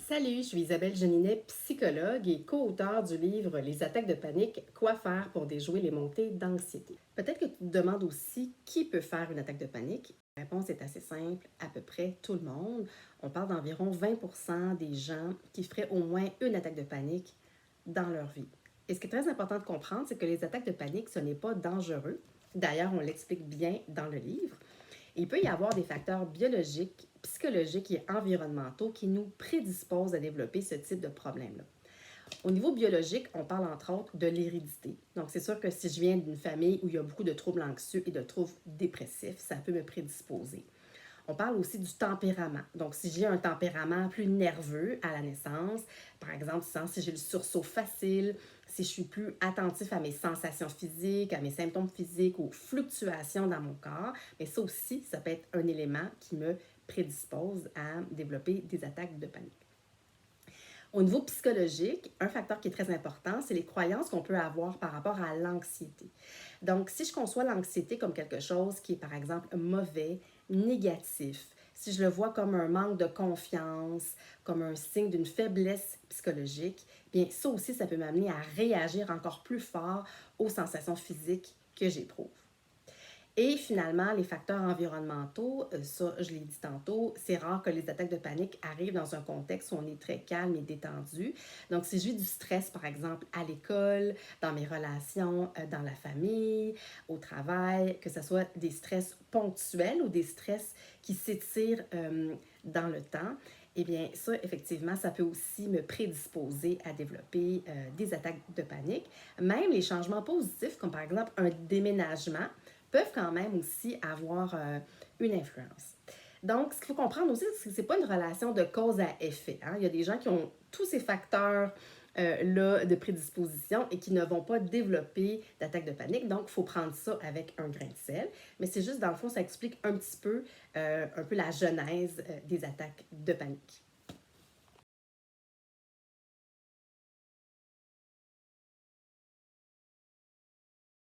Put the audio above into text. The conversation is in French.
Salut, je suis Isabelle Jeninet, psychologue et co-auteure du livre Les attaques de panique, quoi faire pour déjouer les montées d'anxiété. Peut-être que tu te demandes aussi qui peut faire une attaque de panique. La réponse est assez simple, à peu près tout le monde. On parle d'environ 20% des gens qui feraient au moins une attaque de panique dans leur vie. Et ce qui est très important de comprendre, c'est que les attaques de panique, ce n'est pas dangereux. D'ailleurs, on l'explique bien dans le livre. Il peut y avoir des facteurs biologiques, psychologiques et environnementaux qui nous prédisposent à développer ce type de problème-là. Au niveau biologique, on parle entre autres de l'hérédité. Donc, c'est sûr que si je viens d'une famille où il y a beaucoup de troubles anxieux et de troubles dépressifs, ça peut me prédisposer. On parle aussi du tempérament. Donc, si j'ai un tempérament plus nerveux à la naissance, par exemple, si j'ai le sursaut facile, si je suis plus attentif à mes sensations physiques, à mes symptômes physiques, aux fluctuations dans mon corps, mais ça aussi, ça peut être un élément qui me prédispose à développer des attaques de panique. Au niveau psychologique, un facteur qui est très important, c'est les croyances qu'on peut avoir par rapport à l'anxiété. Donc, si je conçois l'anxiété comme quelque chose qui est, par exemple, mauvais, négatif, si je le vois comme un manque de confiance, comme un signe d'une faiblesse psychologique, bien, ça aussi, ça peut m'amener à réagir encore plus fort aux sensations physiques que j'éprouve. Et finalement, les facteurs environnementaux, ça, je l'ai dit tantôt, c'est rare que les attaques de panique arrivent dans un contexte où on est très calme et détendu. Donc, si je vis du stress, par exemple, à l'école, dans mes relations, dans la famille, au travail, que ce soit des stress ponctuels ou des stress qui s'étirent dans le temps, eh bien, ça, effectivement, ça peut aussi me prédisposer à développer des attaques de panique. Même les changements positifs, comme par exemple un déménagement, peuvent quand même aussi avoir une influence. Donc, ce qu'il faut comprendre aussi, c'est que ce n'est pas une relation de cause à effet. Hein? Il y a des gens qui ont tous ces facteurs là de prédisposition et qui ne vont pas développer d'attaque de panique. Donc, il faut prendre ça avec un grain de sel. Mais c'est juste, dans le fond, ça explique un peu la genèse des attaques de panique.